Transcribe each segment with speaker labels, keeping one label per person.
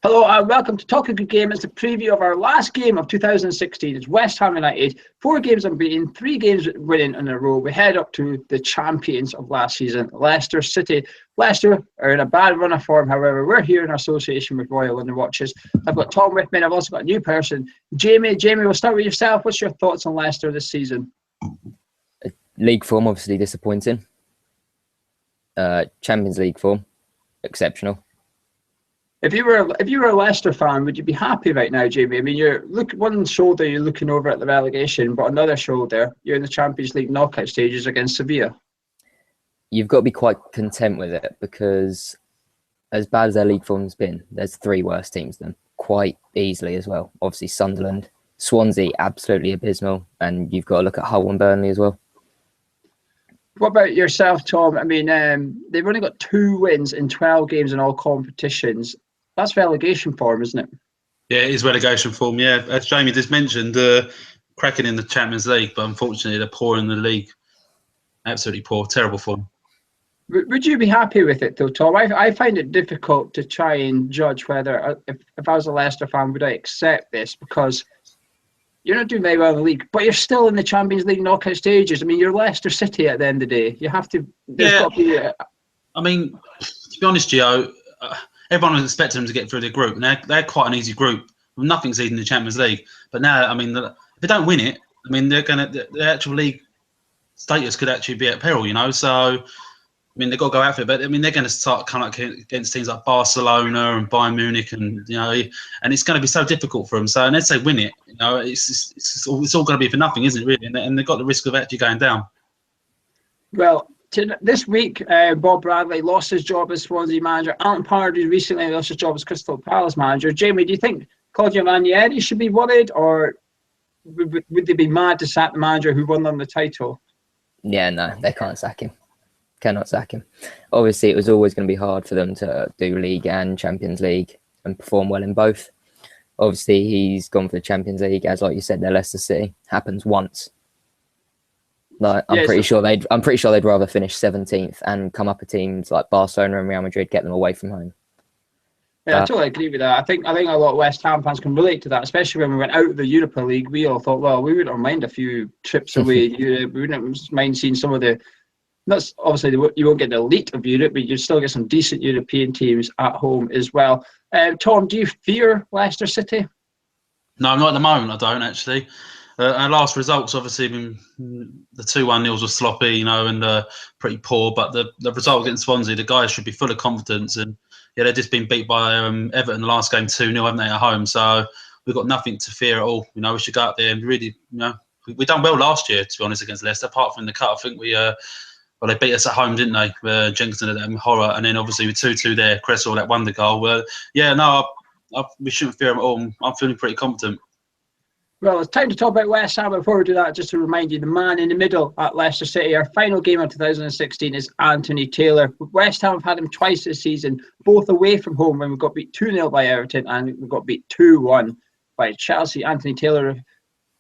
Speaker 1: Hello and welcome to Talk a Good Game. It's a preview of our last game of 2016. It's West Ham United. 4 games unbeaten, 3 games winning in a row. We head up to the champions of last season, Leicester City. Leicester are in a bad run of form, however. We're here in association with Royal London Watches. I've got Tom with me and I've also got a new person, Jamie. Jamie, we'll start with yourself. What's your thoughts on Leicester this season?
Speaker 2: League form, obviously disappointing. Champions League form, exceptional.
Speaker 1: If you were a Leicester fan, would you be happy right now, Jamie? I mean, one shoulder you're looking over at the relegation, but another shoulder you're in the Champions League knockout stages against Sevilla.
Speaker 2: You've got to be quite content with it because, as bad as their league form's been, there's 3 worse teams than them, quite easily as well. Obviously, Sunderland, Swansea, absolutely abysmal, and you've got to look at Hull and Burnley as well.
Speaker 1: What about yourself, Tom? I mean, they've only got 2 wins in 12 games in all competitions. That's relegation form, isn't it?
Speaker 3: Yeah, it is relegation form. Yeah, as Jamie just mentioned, cracking in the Champions League, but unfortunately they're poor in the league. Absolutely poor, terrible form.
Speaker 1: Would you be happy with it though, Tom? I find it difficult to try and judge whether, if I was a Leicester fan, would I accept this? Because you're not doing very well in the league, but you're still in the Champions League knockout stages. I mean, you're Leicester City at the end of the day. You have to. Got to be,
Speaker 3: I mean, to be honest, Gio, everyone was expecting them to get through their group, and they're quite an easy group. Nothing's easy in the Champions League. But now, I mean, if they don't win it, I mean, the actual league status could actually be at peril, you know. So, I mean, they've got to go out for it. But I mean, they're going to start coming up against teams like Barcelona and Bayern Munich, and and it's going to be so difficult for them. So, unless they win it, it's all going to be for nothing, isn't it? Really, and they've got the risk of actually going down.
Speaker 1: Well. This week, Bob Bradley lost his job as Swansea manager. Alan Pardew recently lost his job as Crystal Palace manager. Jamie, do you think Claudio Ranieri should be worried, or would they be mad to sack the manager who won them the title?
Speaker 2: Yeah, no, they can't sack him. Cannot sack him. Obviously, it was always going to be hard for them to do League and Champions League and perform well in both. Obviously, he's gone for the Champions League, as like you said, they're Leicester City. Happens once. Like, I'm pretty sure they'd rather finish 17th and come up with teams like Barcelona and Real Madrid, get them away from home.
Speaker 1: Yeah, I totally agree with that. I think a lot of West Ham fans can relate to that, especially when we went out of the Europa League. We all thought, well, we wouldn't mind a few trips away. We wouldn't mind seeing some of the. That's obviously you won't get the elite of Europe, but you still get some decent European teams at home as well. Tom, do you fear Leicester City?
Speaker 3: No, not at the moment. I don't actually. Our last results, obviously, the 2-1 nils were sloppy, and pretty poor. But the result against Swansea, the guys should be full of confidence. And yeah, they've just been beat by Everton the last game 2-0, haven't they, at home? So we've got nothing to fear at all. We should go out there and really, we done well last year, to be honest, against Leicester. Apart from the cut, I think they beat us at home, didn't they? Jenkinson had that horror, and then obviously with 2-2 there, Cresswell that wonder goal. We shouldn't fear them at all. I'm feeling pretty confident.
Speaker 1: Well, it's time to talk about West Ham. Before we do that, just to remind you, the man in the middle at Leicester City, our final game of 2016 is Anthony Taylor. West Ham have had him twice this season, both away from home when we got beat 2-0 by Everton and we got beat 2-1 by Chelsea. Anthony Taylor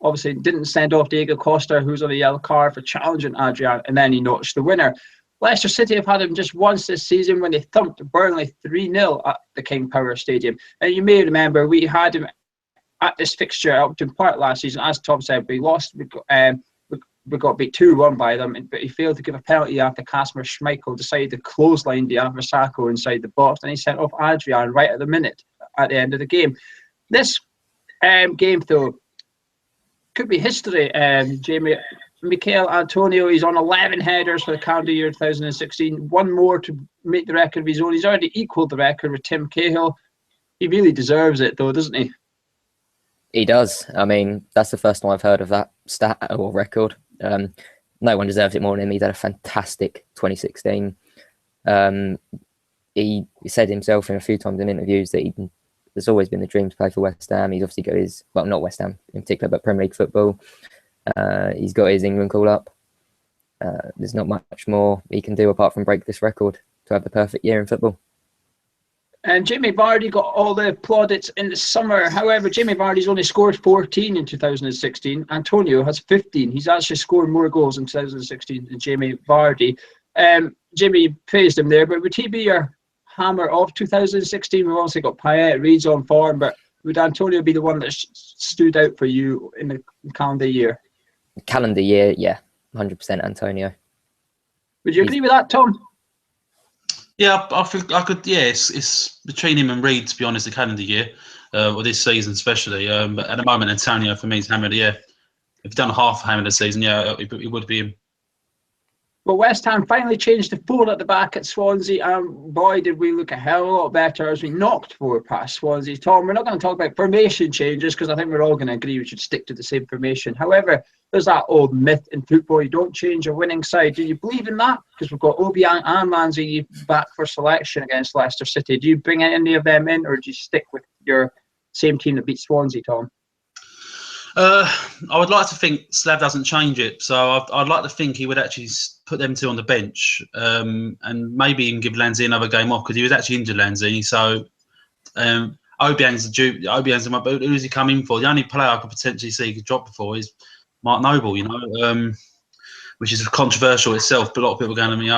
Speaker 1: obviously didn't send off Diego Costa, who's on a yellow card for challenging Adrian, and then he notched the winner. Leicester City have had him just once this season when they thumped Burnley 3-0 at the King Power Stadium. And you may remember we had him at this fixture at Upton Park last season. As Tom said, we lost. We got beat 2-1 by them, but he failed to give a penalty after Kasper Schmeichel decided to clothesline Dian Versako inside the box, and he sent off Adrian right at the end of the game. This game, though, could be history. Jamie, Michail Antonio, he's on 11 headers for the calendar year 2016. One more to make the record of his own. He's already equalled the record with Tim Cahill. He really deserves it, though, doesn't he?
Speaker 2: He does. I mean, that's the first time I've heard of that stat or record. No one deserves it more than him. He's had a fantastic 2016. He said himself in a few times in interviews that there's always been the dream to play for West Ham. He's obviously got his, well, not West Ham in particular, but Premier League football. He's got his England call up. There's not much more he can do apart from break this record to have the perfect year in football.
Speaker 1: And Jamie Vardy got all the plaudits in the summer. However, Jamie Vardy's only scored 14 in 2016. Antonio has 15. He's actually scored more goals in 2016 than Jamie Vardy. Jamie praised him there, but would he be your hammer of 2016? We've obviously got Payet, Reed's on form, but would Antonio be the one that stood out for you in the calendar year?
Speaker 2: Calendar year, yeah, 100% Antonio.
Speaker 1: Would you agree with that, Tom?
Speaker 3: Yeah, I think I could. Yeah, it's between him and Reed, to be honest, the calendar year, or this season especially. But at the moment, Antonio for me is hammered. Yeah, if he'd done half hammer the season, yeah, it would be him.
Speaker 1: Well, West Ham finally changed to 4 at the back at Swansea, and boy, did we look a hell of a lot better as we knocked 4 past Swansea. Tom, we're not going to talk about formation changes because I think we're all going to agree we should stick to the same formation. However, there's that old myth in football, you don't change a winning side. Do you believe in that? Because we've got Obiang and Lanzini back for selection against Leicester City. Do you bring any of them in, or do you stick with your same team that beat Swansea, Tom?
Speaker 3: I would like to think Slav doesn't change it, so I'd like to think he would actually put them 2 on the bench, and maybe even give Lanzini another game off because he was actually injured, Lanzini. So Obiang's but who's he come in for? The only player I could potentially see he could drop before is Mark Noble, which is controversial itself, but a lot of people are going to me,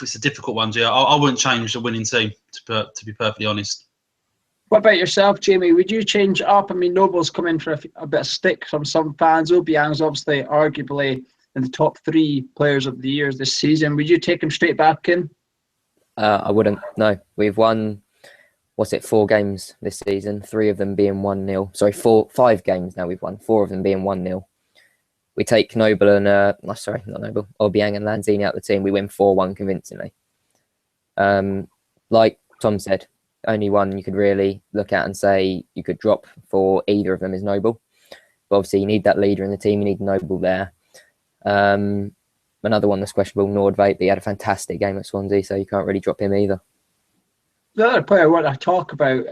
Speaker 3: it's a difficult one, Gio. I wouldn't change the winning team, to be perfectly honest.
Speaker 1: What about yourself, Jamie? Would you change up? I mean, Noble's come in for a bit of stick from some fans. Obiang's obviously arguably in the top 3 players of the year this season. Would you take him straight back in?
Speaker 2: I wouldn't. No, we've won. 4 games this season? 3 of them being 1-0. Sorry, 5 games now we've won. 4 of them being 1-0. We take Noble and Obiang and Lanzini out of the team. We win 4-1 convincingly. Like Tom said, only one you could really look at and say you could drop for either of them is Noble. But obviously you need that leader in the team. You need Noble there. Another one that's questionable, Nordveit, but he had a fantastic game at Swansea, so you can't really drop him either.
Speaker 1: The other player I want to talk about,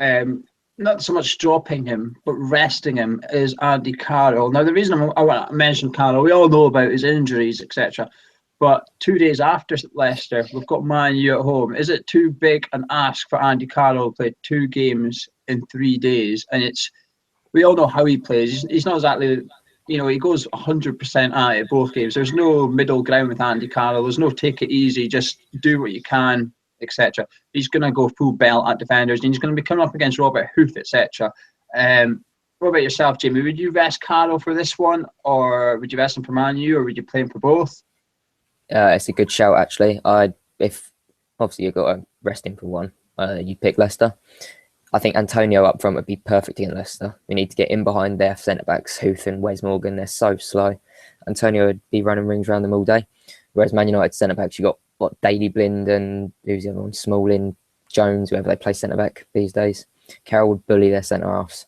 Speaker 1: not so much dropping him, but resting him, is Andy Carroll. Now, the reason I want to mention Carroll, we all know about his injuries, etc. But 2 days after Leicester, we've got Man U at home. Is it too big an ask for Andy Carroll to play 2 games in 3 days? And we all know how he plays. He's not exactly, he goes 100% at it both games. There's no middle ground with Andy Carroll. There's no take it easy, just do what you can, etc. He's going to go full belt at defenders, and he's going to be coming up against Robert Huth, etc. What about yourself, Jamie? Would you rest Carroll for this one, or would you rest him for Man U, or would you play him for both?
Speaker 2: It's a good shout, actually. If obviously you've got to rest him for one, you pick Leicester. I think Antonio up front would be perfect against Leicester. We need to get in behind their centre-backs, Huth and Wes Morgan. They're so slow. Antonio would be running rings around them all day. Whereas Man United centre-backs, you got Daley Blind and who's the other one? Smalling, Jones, whoever they play centre-back these days. Carroll would bully their centre-halves.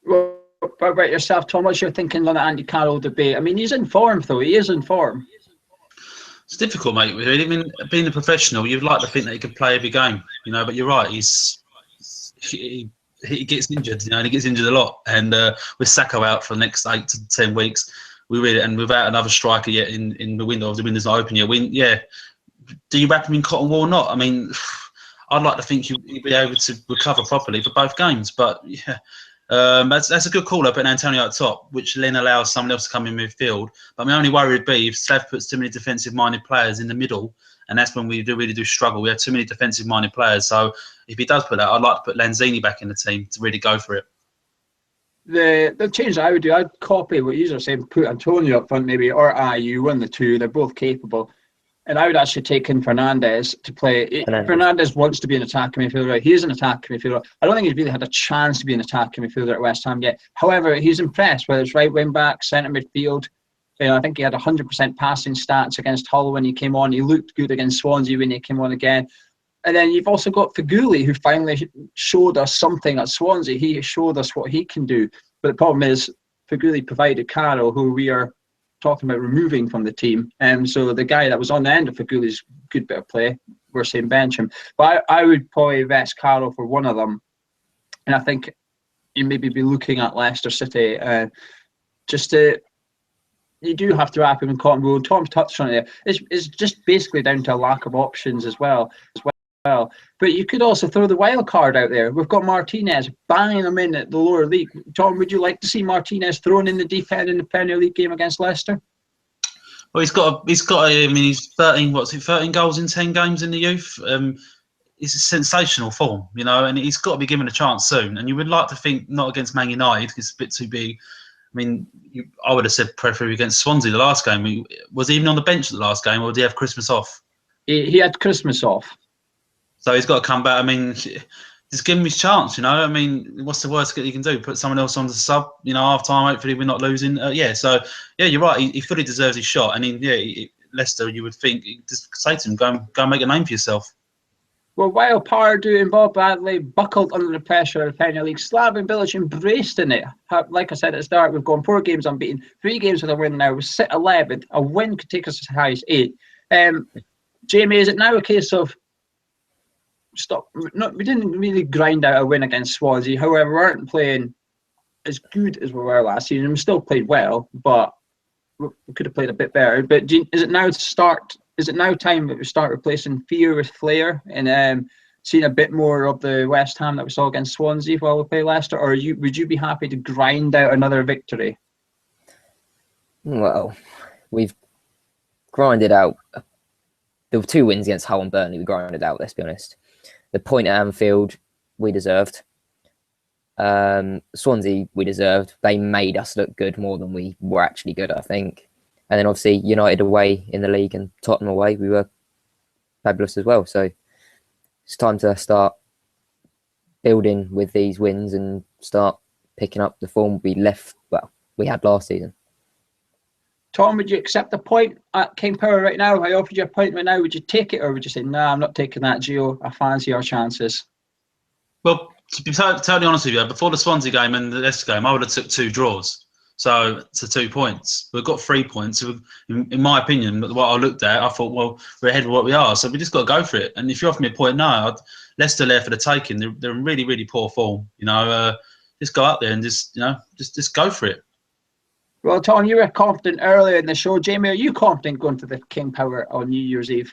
Speaker 1: Well, what about yourself, Tom? What's your thinking on the Andy Carroll debate? I mean, he's in form, though. He is in form.
Speaker 3: It's difficult, mate. I mean, being a professional, you'd like to think that he could play every game, but you're right. He gets injured, and he gets injured a lot. And with Sacco out for the next 8 to 10 weeks, and without another striker yet in the window, the window's not open yet. Do you wrap him in cotton wool or not? I mean, I'd like to think he'd be able to recover properly for both games. But yeah, that's a good call up at Antonio at top, which then allows someone else to come in midfield. But my only worry would be if Slav puts too many defensive-minded players in the middle, and that's when we really do struggle. We have too many defensive-minded players. So if he does put that, I'd like to put Lanzini back in the team to really go for it.
Speaker 1: The change I would do, I'd copy what you're saying, put Antonio up front maybe, or Ayew, one of the two. They're both capable. And I would actually take in Fernandes to play. Fernandes wants to be an attacking midfielder. He is an attacking midfielder. I don't think he's really had a chance to be an attacking midfielder at West Ham yet. However, he's impressed, whether it's right wing back, centre midfield. I think he had 100% passing stats against Hull when he came on. He looked good against Swansea when he came on again. And then you've also got Feghouli, who finally showed us something at Swansea. He showed us what he can do. But the problem is, Feghouli provided Carroll, who we are talking about removing from the team. So the guy that was on the end of Fegouli's good bit of play, we're saying bench him. But I would probably rest Carroll for one of them. And I think you maybe be looking at Leicester City you do have to wrap him in cotton wool. Tom's touched on it. It's just basically down to a lack of options as well. But you could also throw the wild card out there. We've got Martinez banging them in at the lower league. Tom, would you like to see Martinez thrown in the deep end in the Premier League game against Leicester?
Speaker 3: Well, he's got. I mean, he's 13. What's it? 13 goals in 10 games in the youth. It's a sensational form, you know, and he's got to be given a chance soon. And you would like to think not against Man United because it's a bit too big. I mean, I would have said preferably against Swansea the last game. Was he even on the bench the last game, or did he have Christmas off?
Speaker 1: He had Christmas off.
Speaker 3: So he's got to come back. I mean, just give him his chance, you know. I mean, what's the worst he can do? Put someone else on the sub, you know, half time. Hopefully we're not losing. So you're right. He fully deserves his shot. I mean, Leicester, you would think, just say to him, go and make a name for yourself.
Speaker 1: Well, while Pardew and Bob Bradley buckled under the pressure of the Premier League, Slaven Bilic embraced in it. Like I said at the start, we've gone 4 games unbeaten, 3 games with a win now. We sit 11th. A win could take us as high as 8. Jamie, is it now a case of we didn't really grind out a win against Swansea. However, we weren't playing as good as we were last season. We still played well, but we could have played a bit better. But is it now time that we start replacing fear with flair and seeing a bit more of the West Ham that we saw against Swansea while we play Leicester? Or would you be happy to grind out another victory?
Speaker 2: Well, we've grinded out. There were 2 wins against Hull and Burnley. We grinded out, let's be honest. The point at Anfield, we deserved. Swansea, we deserved. They made us look good more than we were actually good, I think. And then obviously United away in the league and Tottenham away, we were fabulous as well. So it's time to start building with these wins and start picking up the form we had last season.
Speaker 1: Tom, would you accept a point at King Power right now? If I offered you a point right now, would you take it, or would you say, no, I'm not taking that, Gio? I fancy our chances.
Speaker 3: Well, to be totally honest with you, before the Swansea game and the Leicester game, I would have took 2 draws. So to 2 points. We've got 3 points. In my opinion, what I looked at, I thought, well, we're ahead of what we are. So we just got to go for it. And if you offer me a point now, Leicester there for the taking. They're in really, really poor form. You know, just go out there and just go for it.
Speaker 1: Well, Tom, you were confident earlier in the show. Jamie, are you confident going to the King Power on New Year's Eve?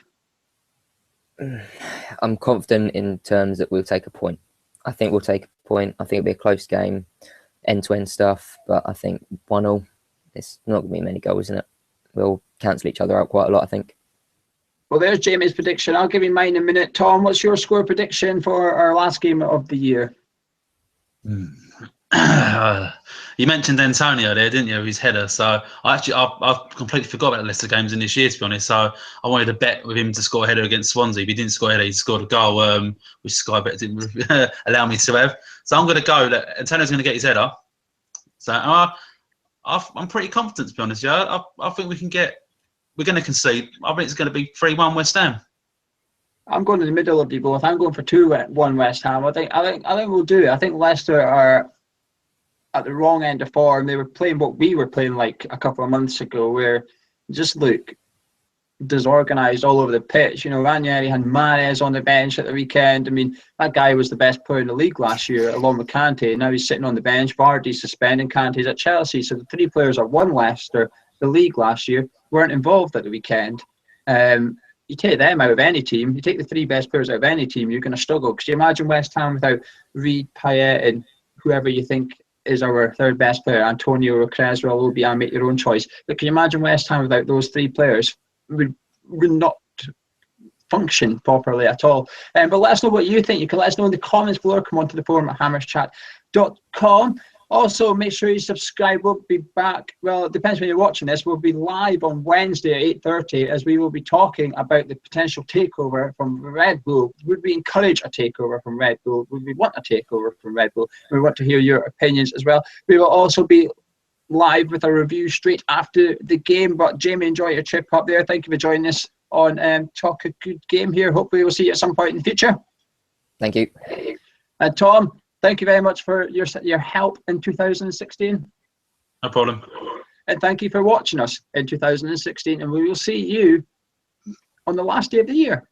Speaker 2: I'm confident in terms that we'll take a point. I think we'll take a point. I think it'll be a close game, end-to-end stuff. But I think 1-1, it's not going to be many goals in it. We'll cancel each other out quite a lot, I think.
Speaker 1: Well, there's Jamie's prediction. I'll give you mine in a minute. Tom, what's your score prediction for our last game of the year?
Speaker 3: You mentioned Antonio there, didn't you, with his header? So I've completely forgot about the Leicester games in this year, to be honest. So I wanted to bet with him to score a header against Swansea. If he didn't score a header, he scored a goal, which Sky Bet didn't allow me to have. So I'm going to go that Antonio's going to get his header. So I'm pretty confident, to be honest. Yeah, I think we're going to concede. I think it's going to be 3-1 West Ham. I'm
Speaker 1: going to the middle of you both. I'm going for 2-1 West Ham. I think we'll do it. I think Leicester are at the wrong end of form. They were playing what we were playing like a couple of months ago, where just look disorganised all over the pitch. You know, Ranieri had Mahrez on the bench at the weekend. I mean, that guy was the best player in the league last year, along with Kante. Now he's sitting on the bench. Vardy's suspended. Kante's at Chelsea. So the 3 players that won Leicester the league last year weren't involved at the weekend. You take them out of any team, you take the 3 best players out of any team, you're going to struggle. Because you imagine West Ham without Reed, Payet, and whoever you think is our 3rd best player, Antonio or Creswell, Obiang, make your own choice. But can you imagine West Ham without those 3 players? Would not function properly at all. But let us know what you think. You can let us know in the comments below, or come onto the forum at hammerschat.com. Also, make sure you subscribe. We'll be back. Well, it depends when you're watching this. We'll be live on Wednesday at 8:30 as we will be talking about the potential takeover from Red Bull. Would we encourage a takeover from Red Bull? Would we want a takeover from Red Bull? We want to hear your opinions as well. We will also be live with a review straight after the game. But Jamie, enjoy your trip up there. Thank you for joining us on Talk a Good Game here. Hopefully we'll see you at some point in the future.
Speaker 2: Thank you.
Speaker 1: And Tom, thank you very much for your help in 2016.
Speaker 3: No problem.
Speaker 1: And thank you for watching us in 2016. And we will see you on the last day of the year.